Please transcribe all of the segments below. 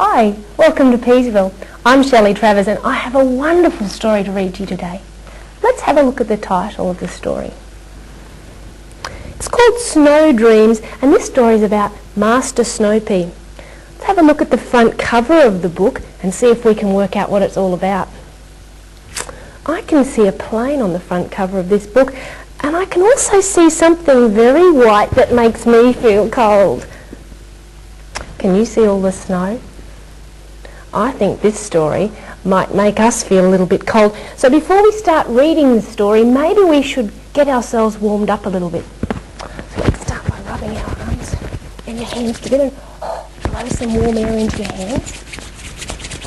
Hi, welcome to Peasville. I'm Shelley Travers and I have a wonderful story to read to you today. Let's have a look at the title of the story. It's called Snowdreams and this story is about Master Snowpea. Let's have a look at the front cover of the book and see if we can work out what it's all about. I can see a plane on the front cover of this book and I can also see something very white that makes me feel cold. Can you see all the snow? I think this story might make us feel a little bit cold. So before we start reading the story, maybe we should get ourselves warmed up a little bit. So let's start by rubbing our arms and your hands together. Blow some warm air into your hands.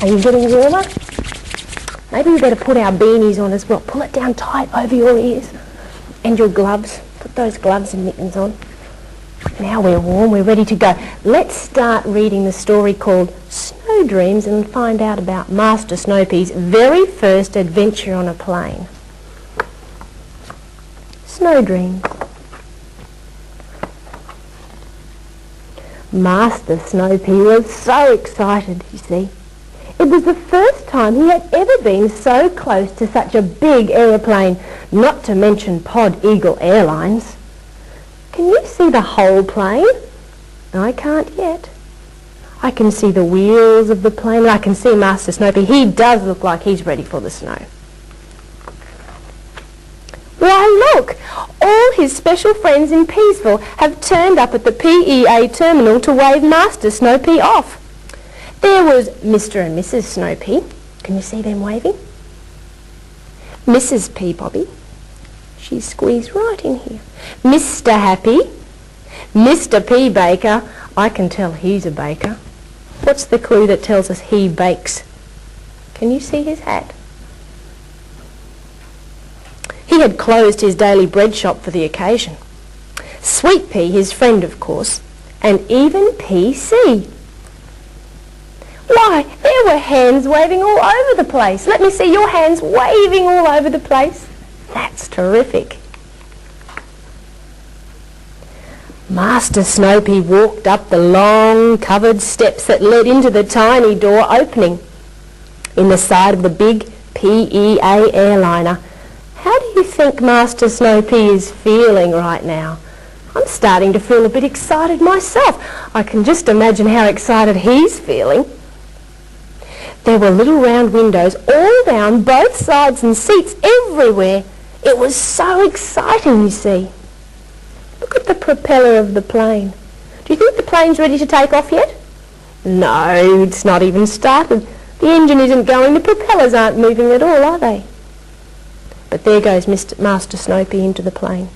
Are you getting warmer? Maybe we better put our beanies on as well. Pull it down tight over your ears and your gloves. Put those gloves and mittens on. Now we're warm, we're ready to go. Let's start reading the story called Snowdreams and find out about Master Snowpea's very first adventure on a plane. Snowdreams. Master Snowpea was so excited, you see. It was the first time he had ever been so close to such a big aeroplane, not to mention Pod Eagle Airlines. Can you see the whole plane? I can't yet. I can see the wheels of the plane and I can see Master Snowpea. He does look like he's ready for the snow. Why look! All his special friends in Peasville have turned up at the PEA terminal to wave Master Snowpea off. There was Mr. and Mrs. Snowpea. Can you see them waving? Mrs. Peabobby. She's squeezed right in here. Mr. Happy. Mr. P. Baker. I can tell he's a baker. What's the clue that tells us he bakes? Can you see his hat? He had closed his daily bread shop for the occasion. Sweet Pea, his friend of course, and even PC. Why, there were hands waving all over the place. Let me see your hands waving all over the place. That's terrific. Master Snowpea walked up the long covered steps that led into the tiny door opening in the side of the big PEA airliner. How do you think Master Snowpea is feeling right now? I'm starting to feel a bit excited myself. I can just imagine how excited he's feeling. There were little round windows all down both sides and seats everywhere. It was so exciting, you see. Look at the propeller of the plane. Do you think the plane's ready to take off yet? No, it's not even started. The engine isn't going, the propellers aren't moving at all, are they? But there goes Master Snowpea into the plane.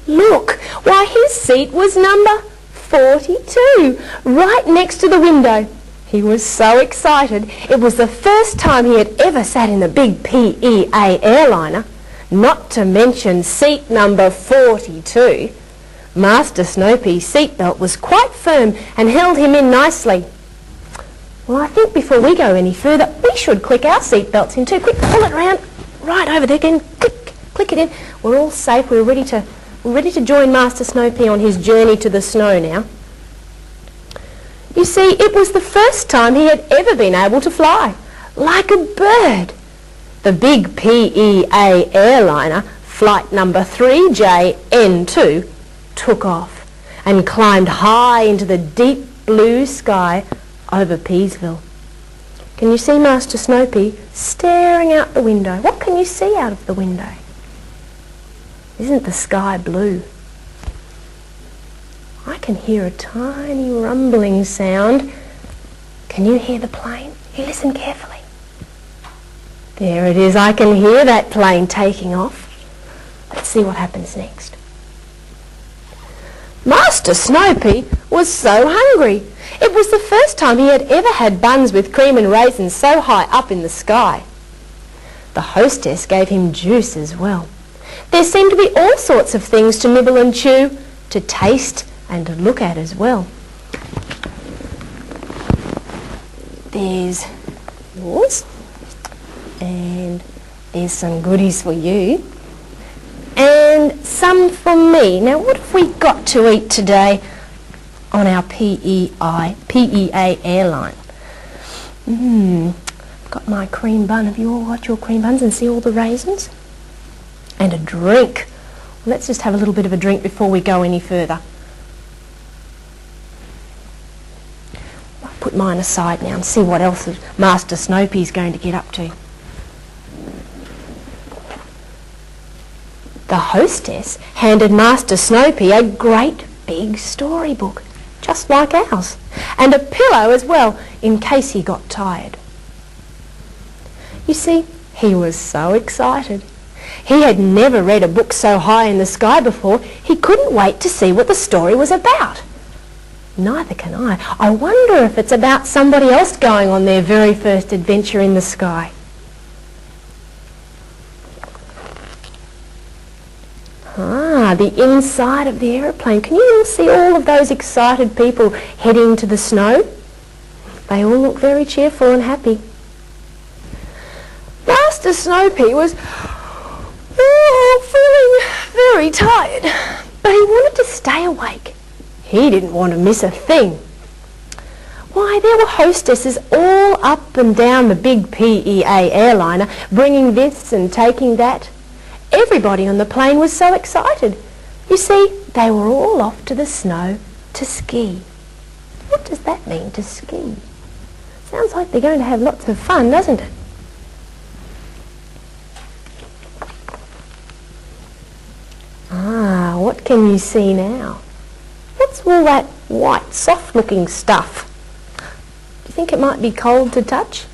Look, why his seat was number 42, right next to the window. He was so excited. It was the first time he had ever sat in the big PEA airliner, not to mention seat number 42. Master Snowpea's seatbelt was quite firm and held him in nicely. Well, I think before we go any further, we should click our seatbelts in too. Quick, pull it round, right over there again. Click it in. We're all safe. We're ready to join Master Snowpea on his journey to the snow now. You see, it was the first time he had ever been able to fly, like a bird. The big PEA airliner, flight number 3JN2, took off and climbed high into the deep blue sky over Peasville. Can you see Master Snowpea staring out the window? What can you see out of the window? Isn't the sky blue? I can hear a tiny rumbling sound. Can you hear the plane? You listen carefully. There it is. I can hear that plane taking off. Let's see what happens next. Master Snowpea was so hungry. It was the first time he had ever had buns with cream and raisins so high up in the sky. The hostess gave him juice as well. There seemed to be all sorts of things to nibble and chew, to taste and to look at as well. There's yours, and there's some goodies for you, and some for me. Now what have we got to eat today? on our PEA airline. Got my cream bun. Have you all got your cream buns and see all the raisins? And a drink. Let's just have a little bit of a drink before we go any further. I'll put mine aside now and see what else Master Snoopy is going to get up to. The hostess handed Master Snoopy a great big storybook, just like ours, and a pillow as well, in case he got tired. You see, he was so excited. He had never read a book so high in the sky before. He couldn't wait to see what the story was about. Neither can I. I wonder if it's about somebody else going on their very first adventure in the sky. The inside of the aeroplane. Can you all see all of those excited people heading to the snow? They all look very cheerful and happy. Master Snoopy was feeling very tired, but he wanted to stay awake. He didn't want to miss a thing. Why, there were hostesses all up and down the big PEA airliner, bringing this and taking that. Everybody on the plane was so excited. You see, they were all off to the snow to ski. What does that mean, to ski? Sounds like they're going to have lots of fun, doesn't it? What can you see now? What's all that white, soft-looking stuff? Do you think it might be cold to touch?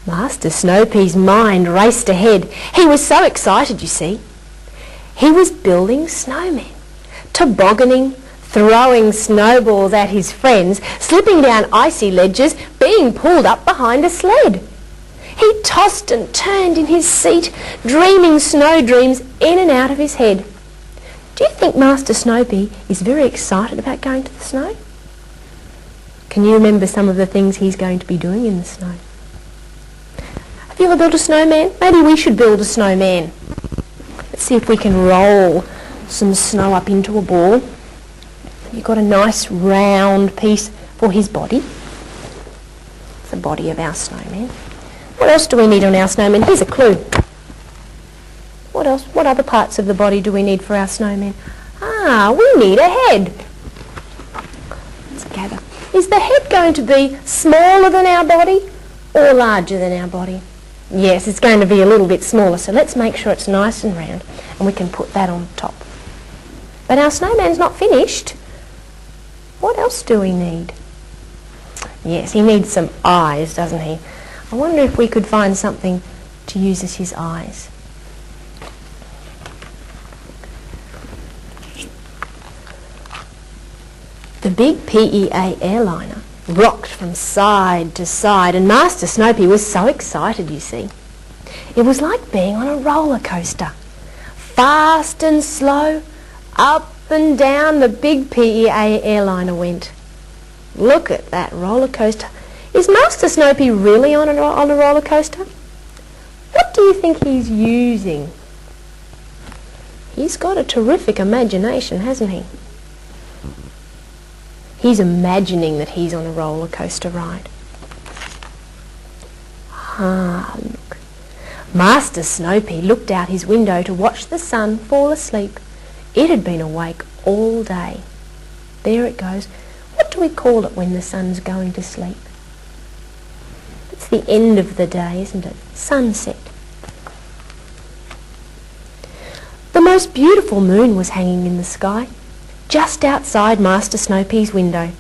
Master Snoopy's mind raced ahead. He was so excited, you see. He was building snowmen, tobogganing, throwing snowballs at his friends, slipping down icy ledges, being pulled up behind a sled. He tossed and turned in his seat, dreaming snow dreams in and out of his head. Do you think Master Snoopy is very excited about going to the snow? Can you remember some of the things he's going to be doing in the snow? Have you ever built a snowman? Maybe we should build a snowman. Let's see if we can roll some snow up into a ball. You've got a nice round piece for his body. It's the body of our snowman. What else do we need on our snowman? Here's a clue. What else? What other parts of the body do we need for our snowman? We need a head. Let's gather. Is the head going to be smaller than our body or larger than our body? Yes, it's going to be a little bit smaller, so let's make sure it's nice and round and we can put that on top. But our snowman's not finished. What else do we need? Yes, he needs some eyes, doesn't he? I wonder if we could find something to use as his eyes. The big PEA airliner rocked from side to side, and Master Snoopy was so excited, you see. It was like being on a roller coaster. Fast and slow, up and down the big PEA airliner went. Look at that roller coaster. Is Master Snoopy really on a roller coaster? What do you think he's using? He's got a terrific imagination, hasn't he? He's imagining that he's on a roller coaster ride. Look. Master Snoopy looked out his window to watch the sun fall asleep. It had been awake all day. There it goes. What do we call it when the sun's going to sleep? It's the end of the day, isn't it? Sunset. The most beautiful moon was hanging in the sky, just outside Master Snoopy's window.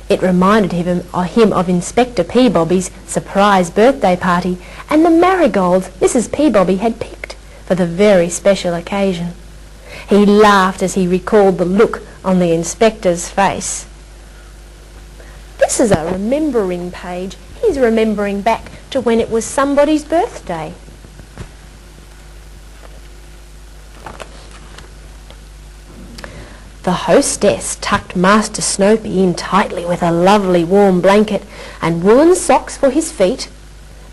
It reminded him of Inspector Peabobby's surprise birthday party and the marigolds Mrs. Peabobby had picked for the very special occasion. He laughed as he recalled the look on the inspector's face. This is a remembering page. He's remembering back to when it was somebody's birthday. The hostess tucked Master Snoopy in tightly with a lovely warm blanket and woolen socks for his feet,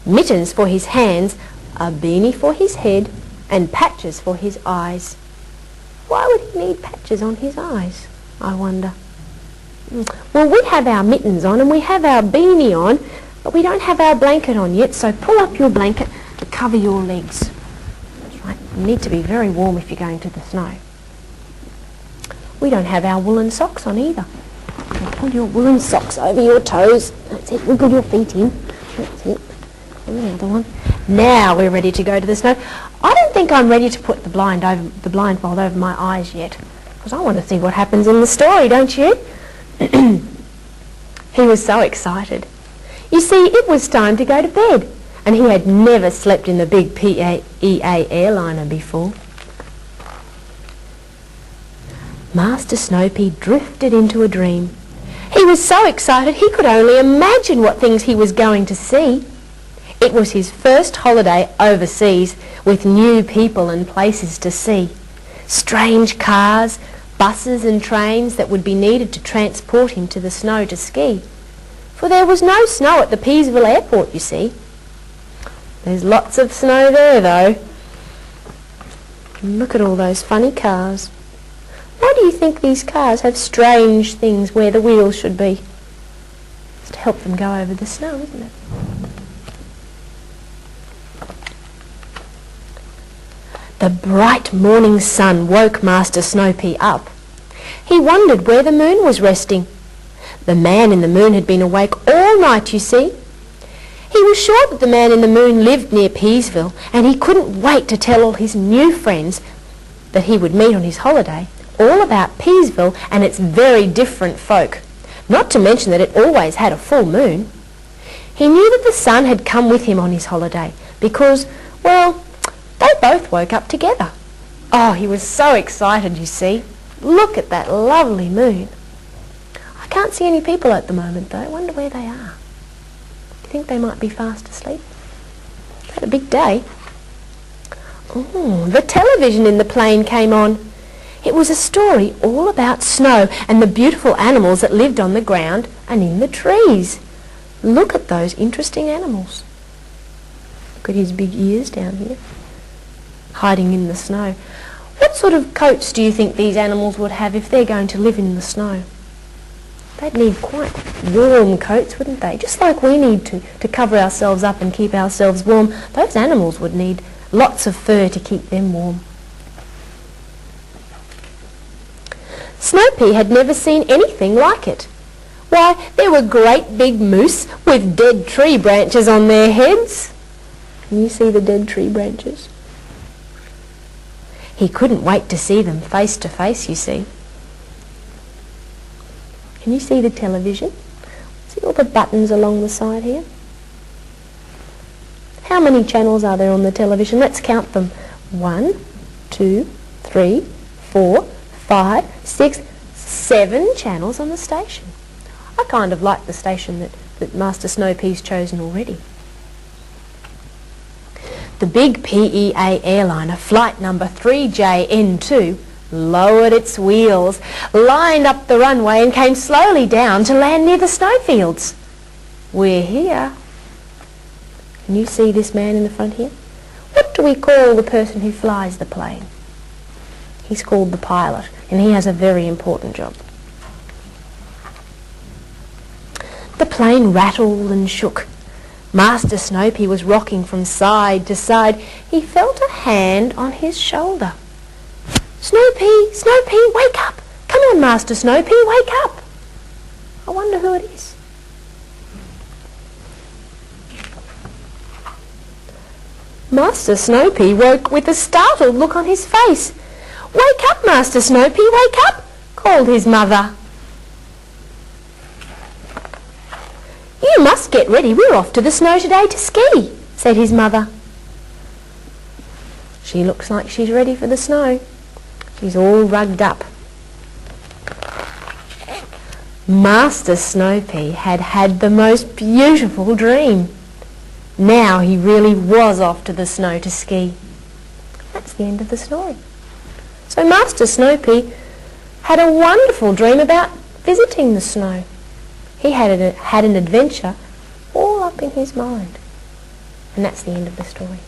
mittens for his hands, a beanie for his head, and patches for his eyes. Why would he need patches on his eyes, I wonder? Well, we have our mittens on and we have our beanie on, but we don't have our blanket on yet, so pull up your blanket to cover your legs. That's right, you need to be very warm if you're going to the snow. We don't have our woolen socks on either. So pull your woolen socks over your toes. That's it, wiggle your feet in. That's it. And the other one. Now we're ready to go to the snow. I don't think I'm ready to put the blindfold over my eyes yet, because I want to see what happens in the story, don't you? He was so excited. You see, it was time to go to bed, and he had never slept in the big PEA airliner before. Master Snow-Pea drifted into a dream. He was so excited he could only imagine what things he was going to see. It was his first holiday overseas, with new people and places to see. Strange cars, buses and trains that would be needed to transport him to the snow to ski. For there was no snow at the Peasville airport, you see. There's lots of snow there, though. And look at all those funny cars. Why do you think these cars have strange things where the wheels should be? It's to help them go over the snow, isn't it? The bright morning sun woke Master Snow-Pea up. He wondered where the moon was resting. The man in the moon had been awake all night, you see. He was sure that the man in the moon lived near Peasville, and he couldn't wait to tell all his new friends that he would meet on his holiday all about Peasville and its very different folk, not to mention that it always had a full moon. He knew that the sun had come with him on his holiday because, well, they both woke up together. Oh, he was so excited, you see. Look at that lovely moon. I can't see any people at the moment, though. I wonder where they are. Do you think they might be fast asleep? It's had a big day. Oh, the television in the plane came on. It was a story all about snow and the beautiful animals that lived on the ground and in the trees. Look at those interesting animals. Look at his big ears down here, hiding in the snow. What sort of coats do you think these animals would have if they're going to live in the snow? They'd need quite warm coats, wouldn't they? Just like we need to cover ourselves up and keep ourselves warm, those animals would need lots of fur to keep them warm. Snow-Pea had never seen anything like it. Why, there were great big moose with dead tree branches on their heads. Can you see the dead tree branches? He couldn't wait to see them face to face, you see. Can you see the television? See all the buttons along the side here? How many channels are there on the television? Let's count them. 1, 2, 3, 4, 5, 6, 7 channels on the station. I kind of like the station that Master Snow-Pea's chosen already. The big PEA airliner, flight number 3JN2, lowered its wheels, lined up the runway and came slowly down to land near the snowfields. We're here. Can you see this man in the front here? What do we call the person who flies the plane? He's called the pilot, and he has a very important job. The plane rattled and shook. Master Snow-Pea was rocking from side to side. He felt a hand on his shoulder. Snow-Pea, Snow-Pea, wake up! Come on, Master Snow-Pea, wake up! I wonder who it is. Master Snow-Pea woke with a startled look on his face. Wake up, Master Snow-Pea, wake up! Called his mother. You must get ready, we're off to the snow today to ski, said his mother. She looks like she's ready for the snow. She's all rugged up. Master Snow-Pea had had the most beautiful dream. Now he really was off to the snow to ski. That's the end of the story. So Master Snow-Pea had a wonderful dream about visiting the snow. He had an adventure all up in his mind. And that's the end of the story.